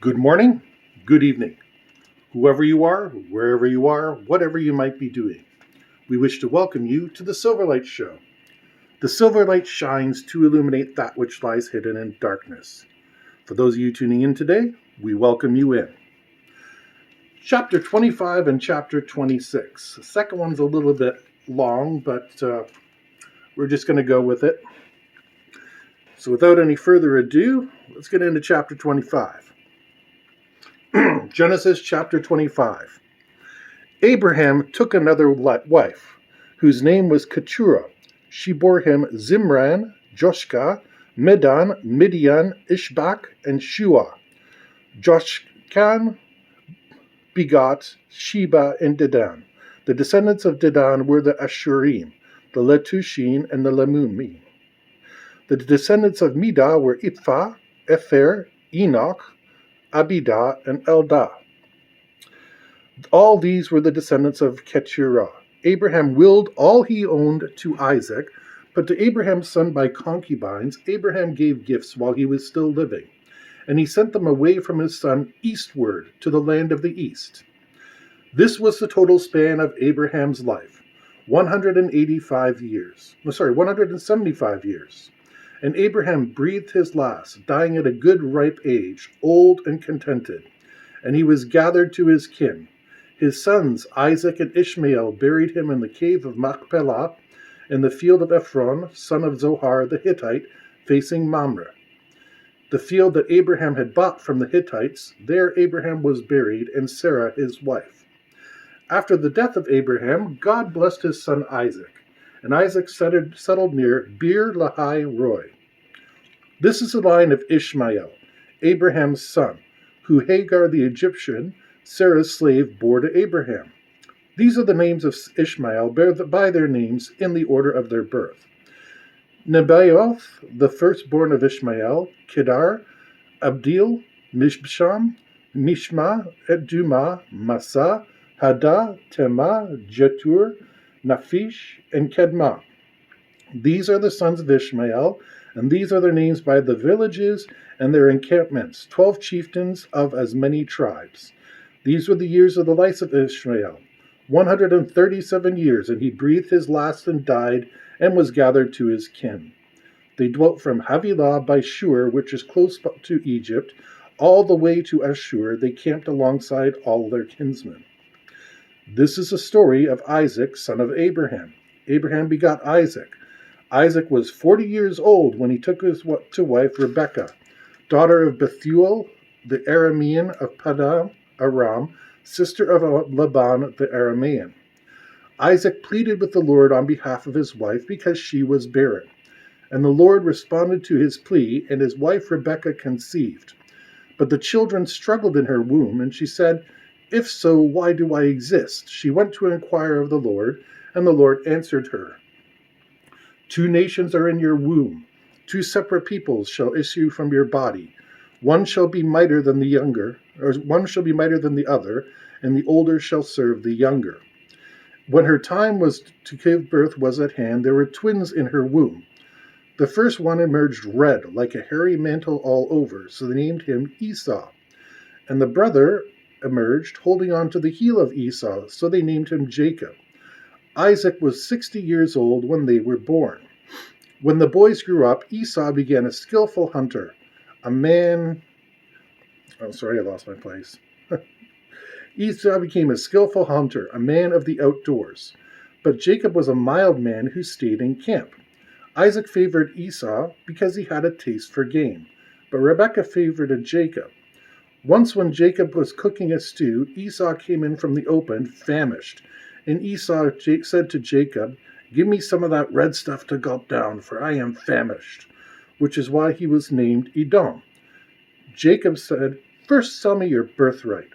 Good morning, good evening, whoever you are, wherever you are, whatever you might be doing. We wish to welcome you to the Silverlight Show. The Silverlight shines to illuminate that which lies hidden in darkness. For those of you tuning in today, we welcome you in. Chapter 25 and Chapter 26. The second one's a little bit long, but we're just going to go with it. So without any further ado, let's get into Chapter 25. Genesis chapter 25. Abraham took another wife, whose name was Keturah. She bore him Zimran, Joshka, Medan, Midian, Ishbak, and Shua. Joshkan begot Sheba and Dedan. The descendants of Dedan were the Ashurim, the Letushim, and the Lemumim. The descendants of Midah were Ipha, Ether, Enoch, Abidah, and Eldah. All these were the descendants of Keturah. Abraham willed all he owned to Isaac, but to Abraham's son by concubines, Abraham gave gifts while he was still living, and he sent them away from his son eastward to the land of the east. This was the total span of Abraham's life, 175 years. And Abraham breathed his last, dying at a good ripe age, old and contented. And he was gathered to his kin. His sons Isaac and Ishmael buried him in the cave of Machpelah, in the field of Ephron, son of Zohar the Hittite, facing Mamre. The field that Abraham had bought from the Hittites, there Abraham was buried, and Sarah his wife. After the death of Abraham, God blessed his son Isaac, and Isaac settled near Beer Lahai Roi. This is the line of Ishmael, Abraham's son, who Hagar the Egyptian, Sarah's slave, bore to Abraham. These are the names of Ishmael by their names in the order of their birth. Nebaioth, the firstborn of Ishmael, Kedar, Abdil, Mishbasham, Mishma, Edumah, Massa, Haddah, Tema, Jetur, Naphish, and Kedmah. These are the sons of Ishmael, and these are their names by the villages and their encampments, 12 chieftains of as many tribes. These were the years of the life of Ishmael, 137 years, and he breathed his last and died, and was gathered to his kin. They dwelt from Havilah by Shur, which is close to Egypt, all the way to Ashur. They camped alongside all their kinsmen. This is the story of Isaac, son of Abraham. Abraham begot Isaac. Isaac was 40 years old when he took his to wife Rebekah, daughter of Bethuel, the Aramean of Padan Aram, sister of Laban the Aramean. Isaac pleaded with the Lord on behalf of his wife because she was barren. And the Lord responded to his plea, and his wife Rebekah conceived. But the children struggled in her womb, and she said, "If so, why do I exist?" She went to inquire of the Lord, and the Lord answered her, "Two nations are in your womb. Two separate peoples shall issue from your body. One shall be mightier than the other, and the older shall serve the younger." When her time to give birth was at hand, there were twins in her womb. The first one emerged red, like a hairy mantle all over, so they named him Esau. And the brother emerged, holding on to the heel of Esau, so they named him Jacob. Isaac was 60 years old when they were born. When the boys grew up, Esau began a skillful hunter, Esau became a skillful hunter, a man of the outdoors. But Jacob was a mild man who stayed in camp. Isaac favored Esau because he had a taste for game, but Rebekah favored Jacob. Once when Jacob was cooking a stew, Esau came in from the open, famished. And Esau said to Jacob, "Give me some of that red stuff to gulp down, for I am famished," which is why he was named Edom. Jacob said, "First sell me your birthright."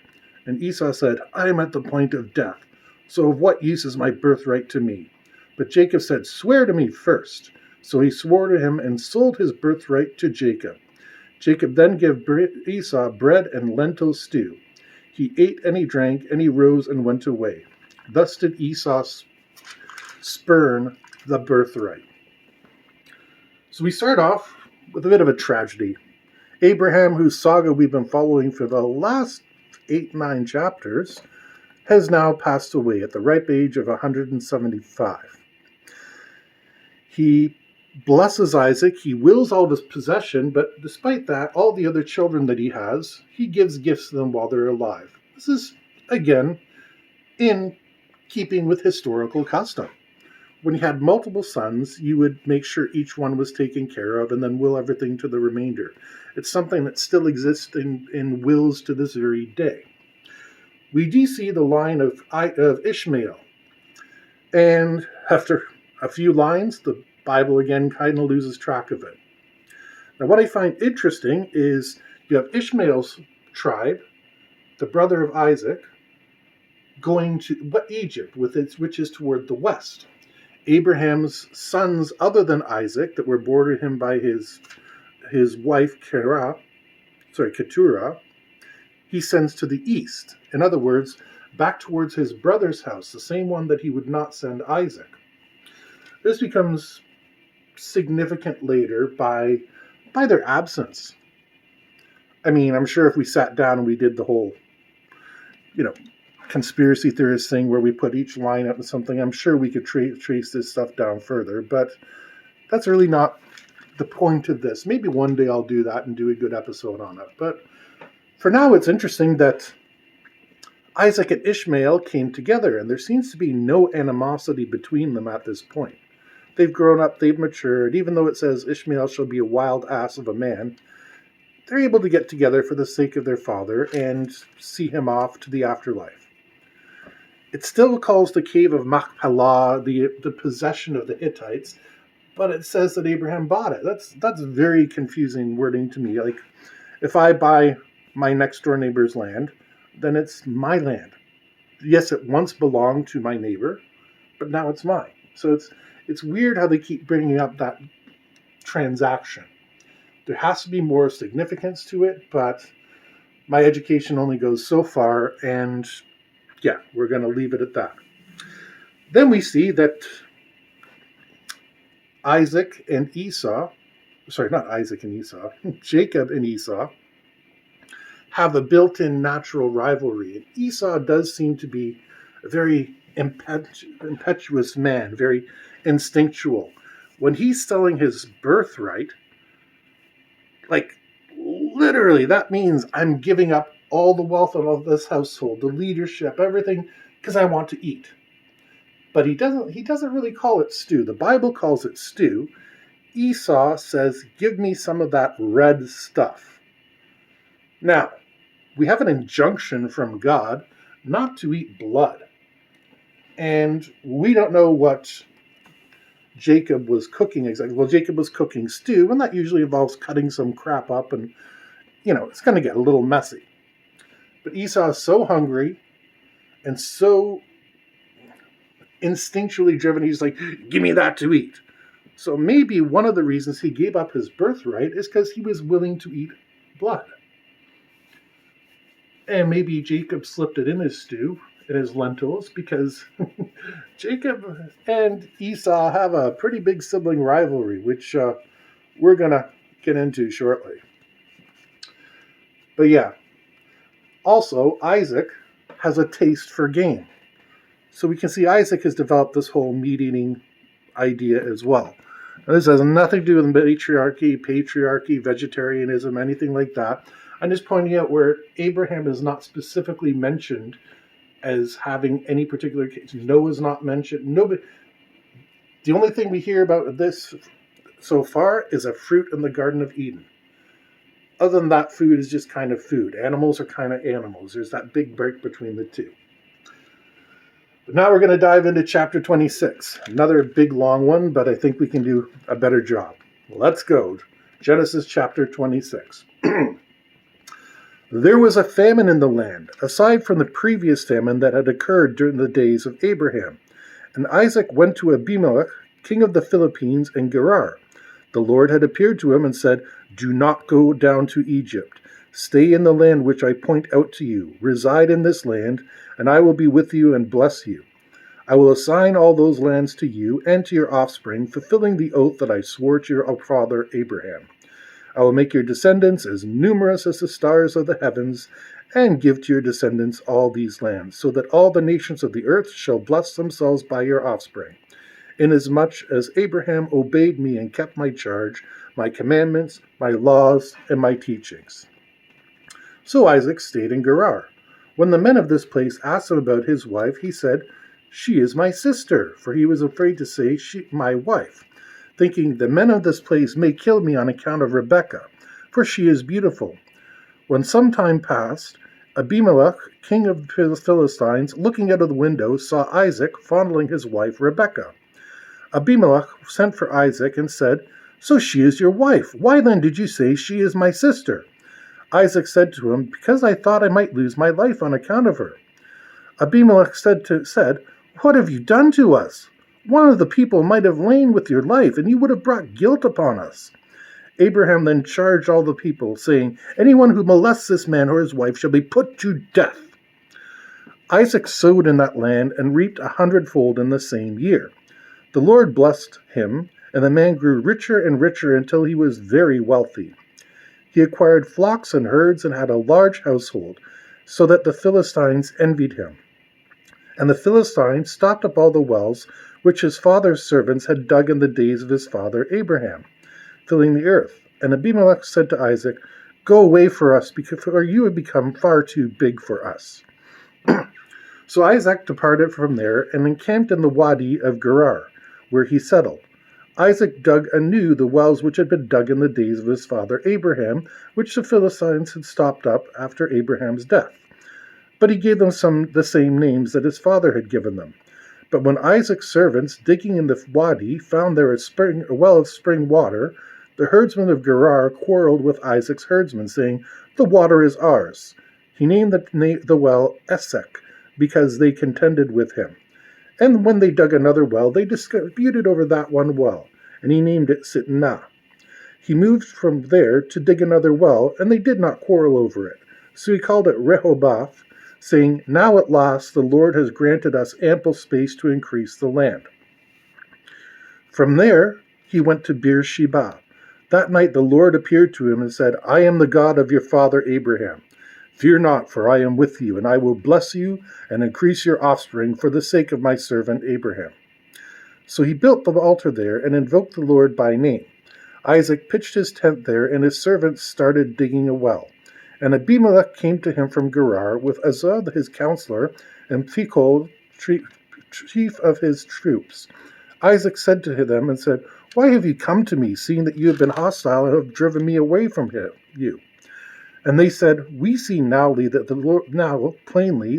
And Esau said, "I am at the point of death, so of what use is my birthright to me?" But Jacob said, "Swear to me first." So he swore to him and sold his birthright to Jacob. Jacob then gave Esau bread and lentil stew. He ate and he drank, and he rose and went away. Thus did Esau spurn the birthright. So we start off with a bit of a tragedy. Abraham, whose saga we've been following for the last 8-9 chapters, has now passed away at the ripe age of 175. He blesses Isaac, he wills all of his possession, but despite that, all the other children that he has, he gives gifts to them while they're alive. This is, again, in keeping with historical custom. When you had multiple sons, you would make sure each one was taken care of and then will everything to the remainder. It's something that still exists in wills to this very day. We do see the line of Ishmael. And after a few lines, the Bible again kind of loses track of it. Now, what I find interesting is you have Ishmael's tribe, the brother of Isaac, going to Egypt, which is toward the west. Abraham's sons, other than Isaac, that were bordered him by his wife Keturah, he sends to the east. In other words, back towards his brother's house, the same one that he would not send Isaac. This becomes significant later by their absence. I mean, I'm sure if we sat down and we did the whole, conspiracy theorist thing where we put each line up in something, I'm sure we could trace this stuff down further, but that's really not the point of this. Maybe one day I'll do that and do a good episode on it. But for now, it's interesting that Isaac and Ishmael came together, and there seems to be no animosity between them at this point. They've grown up, they've matured. Even though it says Ishmael shall be a wild ass of a man, they're able to get together for the sake of their father and see him off to the afterlife. It still calls the cave of Machpelah the possession of the Hittites, but it says that Abraham bought it. That's very confusing wording to me. Like, if I buy my next door neighbor's land, then it's my land. Yes, it once belonged to my neighbor, but now it's mine. So it's weird how they keep bringing up that transaction. There has to be more significance to it, but my education only goes so far, and yeah, we're going to leave it at that. Then we see that Jacob and Esau have a built-in natural rivalry. And Esau does seem to be a very impetuous man, very instinctual. When he's selling his birthright, like, literally, that means I'm giving up all the wealth of this household, the leadership, everything, because I want to eat. But he doesn't really call it stew. The Bible calls it stew. Esau says, give me some of that red stuff. Now, we have an injunction from God not to eat blood. And we don't know what Jacob was cooking exactly. Well, Jacob was cooking stew, and that usually involves cutting some crap up, and, it's going to get a little messy. But Esau is so hungry and so instinctually driven, he's like, give me that to eat. So maybe one of the reasons he gave up his birthright is because he was willing to eat blood. And maybe Jacob slipped it in his stew, in his lentils, because Jacob and Esau have a pretty big sibling rivalry, which we're going to get into shortly. But yeah, also Isaac has a taste for game. So we can see Isaac has developed this whole meat-eating idea as well. Now, this has nothing to do with patriarchy, vegetarianism, anything like that. I'm just pointing out where Abraham is not specifically mentioned as having any particular case. Noah's not mentioned. Nobody. The only thing we hear about this so far is a fruit in the Garden of Eden. Other than that, food is just kind of food. Animals are kind of animals. There's that big break between the two. But now we're going to dive into chapter 26. Another big, long one, but I think we can do a better job. Let's go. Genesis chapter 26. There was a famine in the land, aside from the previous famine that had occurred during the days of Abraham. And Isaac went to Abimelech, king of the Philippines, and Gerar. The Lord had appeared to him and said, do not go down to Egypt. Stay in the land which I point out to you. Reside in this land, and I will be with you and bless you. I will assign all those lands to you and to your offspring, fulfilling the oath that I swore to your father Abraham. I will make your descendants as numerous as the stars of the heavens, and give to your descendants all these lands, so that all the nations of the earth shall bless themselves by your offspring. Inasmuch as Abraham obeyed me and kept my charge, my commandments, my laws, and my teachings. So Isaac stayed in Gerar. When the men of this place asked him about his wife, he said, She is my sister, for he was afraid to say, my wife, thinking, The men of this place may kill me on account of Rebekah, for she is beautiful. When some time passed, Abimelech, king of the Philistines, looking out of the window, saw Isaac fondling his wife Rebekah. Abimelech sent for Isaac and said, So she is your wife. Why then did you say she is my sister? Isaac said to him, Because I thought I might lose my life on account of her. Abimelech said, What have you done to us? One of the people might have lain with your life, and you would have brought guilt upon us. Abraham then charged all the people, saying, Anyone who molests this man or his wife shall be put to death. Isaac sowed in that land and reaped 100-fold in the same year. The Lord blessed him, and the man grew richer and richer until he was very wealthy. He acquired flocks and herds and had a large household, so that the Philistines envied him. And the Philistines stopped up all the wells which his father's servants had dug in the days of his father Abraham, filling the earth. And Abimelech said to Isaac, Go away for us, for you have become far too big for us. So Isaac departed from there and encamped in the wadi of Gerar, where he settled. Isaac dug anew the wells which had been dug in the days of his father Abraham, which the Philistines had stopped up after Abraham's death. But he gave them the same names that his father had given them. But when Isaac's servants, digging in the wadi, found there a well of spring water, the herdsmen of Gerar quarreled with Isaac's herdsmen, saying, The water is ours. He named the well Esek, because they contended with him. And when they dug another well, they disputed over that one well, and he named it Sitnah. He moved from there to dig another well, and they did not quarrel over it. So he called it Rehoboth, saying, Now at last the Lord has granted us ample space to increase the land. From there he went to Beersheba. That night the Lord appeared to him and said, I am the God of your father Abraham. Fear not, for I am with you, and I will bless you and increase your offspring for the sake of my servant Abraham. So he built the altar there and invoked the Lord by name. Isaac pitched his tent there, and his servants started digging a well. And Abimelech came to him from Gerar with Uzzah his counselor and Phicol, chief of his troops. Isaac said to them and said, Why have you come to me, seeing that you have been hostile and have driven me away from you? And they said, We see now plainly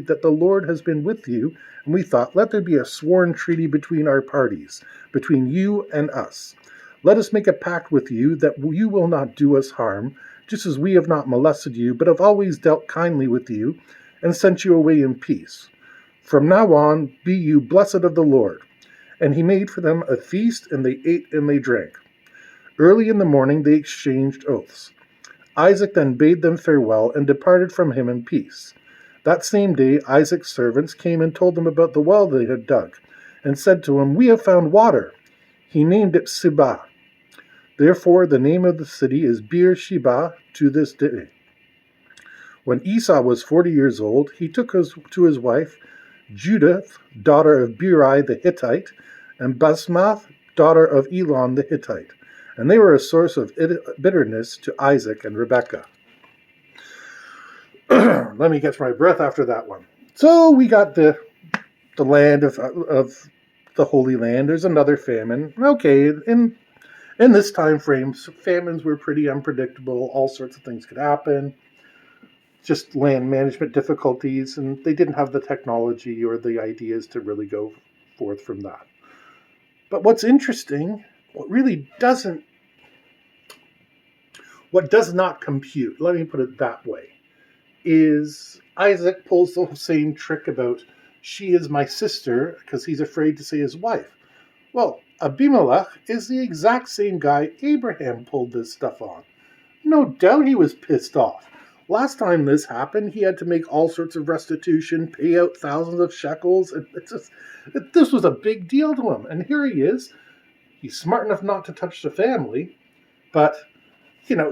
that the Lord has been with you, and we thought, Let there be a sworn treaty between our parties, between you and us. Let us make a pact with you that you will not do us harm, just as we have not molested you, but have always dealt kindly with you, and sent you away in peace. From now on, be you blessed of the Lord. And he made for them a feast, and they ate and they drank. Early in the morning they exchanged oaths. Isaac then bade them farewell and departed from him in peace. That same day Isaac's servants came and told him about the well they had dug, and said to him, We have found water. He named it Sibah. Therefore the name of the city is Beersheba to this day. When Esau was 40 years old, he took to his wife Judith, daughter of Beri the Hittite, and Basmath, daughter of Elon the Hittite. And they were a source of bitterness to Isaac and Rebekah. Let me catch my breath after that one. So we got the land of the Holy Land. There's another famine. Okay, in this time frame, famines were pretty unpredictable. All sorts of things could happen. Just land management difficulties, and they didn't have the technology or the ideas to really go forth from that. But what's interesting, what does not compute, let me put it that way, is Isaac pulls the same trick about she is my sister because he's afraid to say his wife. Well, Abimelech is the exact same guy Abraham pulled this stuff on. No doubt he was pissed off. Last time this happened, he had to make all sorts of restitution, pay out thousands of shekels, and this was a big deal to him. And here he is. He's smart enough not to touch the family, but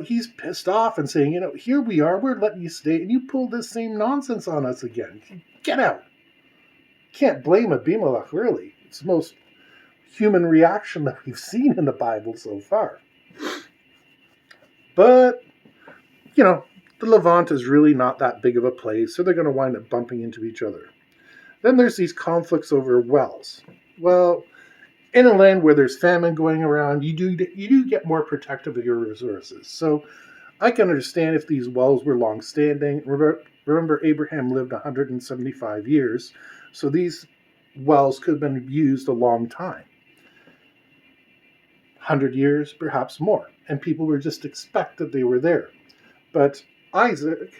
he's pissed off and saying, here we are, we're letting you stay, and you pull this same nonsense on us again. Get out. Can't blame Abimelech, really. It's the most human reaction that we've seen in the Bible so far. But, the Levant is really not that big of a place, so they're going to wind up bumping into each other. Then there's these conflicts over wells. Well, in a land where there's famine going around, you do get more protective of your resources. So I can understand if these wells were long-standing. Remember, Abraham lived 175 years, so these wells could have been used a long time. 100 years, perhaps more. And people would just expect that they were there. But Isaac,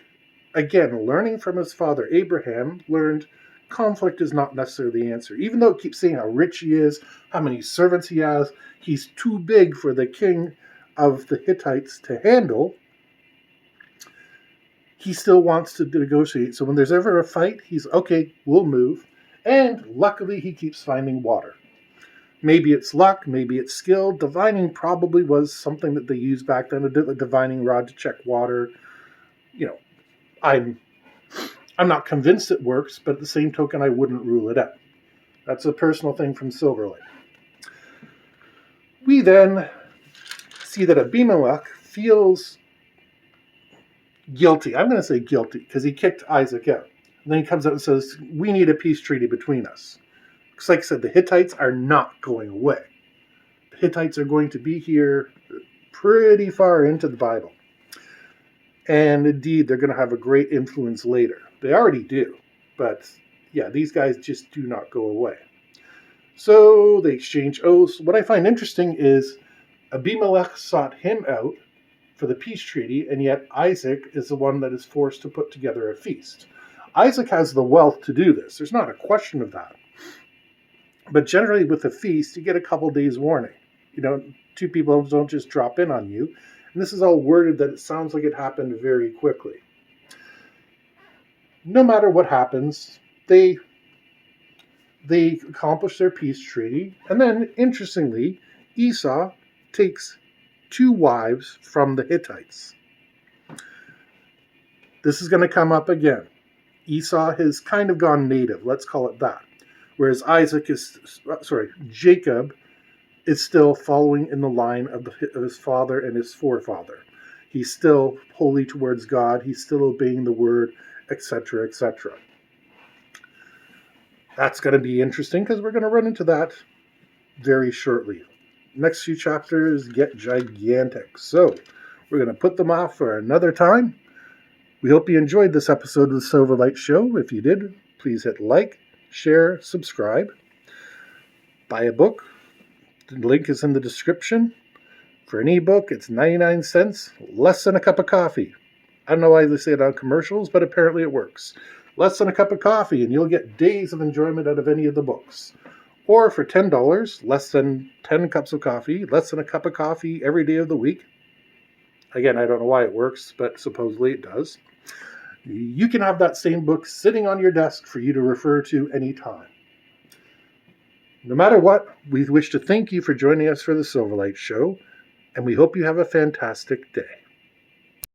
again, learning from his father Abraham, learned conflict is not necessarily the answer. Even though it keeps saying how rich he is, how many servants he has, he's too big for the king of the Hittites to handle. He still wants to negotiate. So when there's ever a fight, he's, okay, we'll move. And luckily, he keeps finding water. Maybe it's luck, maybe it's skill. Divining probably was something that they used back then, a divining rod to check water. I'm not convinced it works, but at the same token, I wouldn't rule it out. That's a personal thing from Silverlight. We then see that Abimelech feels guilty. I'm going to say guilty because he kicked Isaac out. And then he comes out and says, we need a peace treaty between us. Because like I said, the Hittites are not going away. The Hittites are going to be here pretty far into the Bible. And indeed, they're going to have a great influence later. They already do. But yeah, these guys just do not go away. So they exchange oaths. What I find interesting is Abimelech sought him out for the peace treaty, and yet Isaac is the one that is forced to put together a feast. Isaac has the wealth to do this. There's not a question of that. But generally with a feast, you get a couple days warning. Two people don't just drop in on you. And this is all worded that it sounds like it happened very quickly. No matter what happens, they accomplish their peace treaty. And then, interestingly, Esau takes 2 wives from the Hittites. This is going to come up again. Esau has kind of gone native, let's call it that. Whereas Jacob is still following in the line of his father and his forefather. He's still holy towards God. He's still obeying the word, etc., etc. That's going to be interesting because we're going to run into that very shortly. Next few chapters get gigantic. So we're going to put them off for another time. We hope you enjoyed this episode of the Silverlight Show. If you did, please hit like, share, subscribe. Buy a book. The link is in the description. For an ebook, it's 99 cents, less than a cup of coffee. I don't know why they say it on commercials, but apparently it works. Less than a cup of coffee, and you'll get days of enjoyment out of any of the books. Or for $10, less than 10 cups of coffee, less than a cup of coffee every day of the week. Again, I don't know why it works, but supposedly it does. You can have that same book sitting on your desk for you to refer to anytime. No matter what, we wish to thank you for joining us for the Silverlight Show, and we hope you have a fantastic day.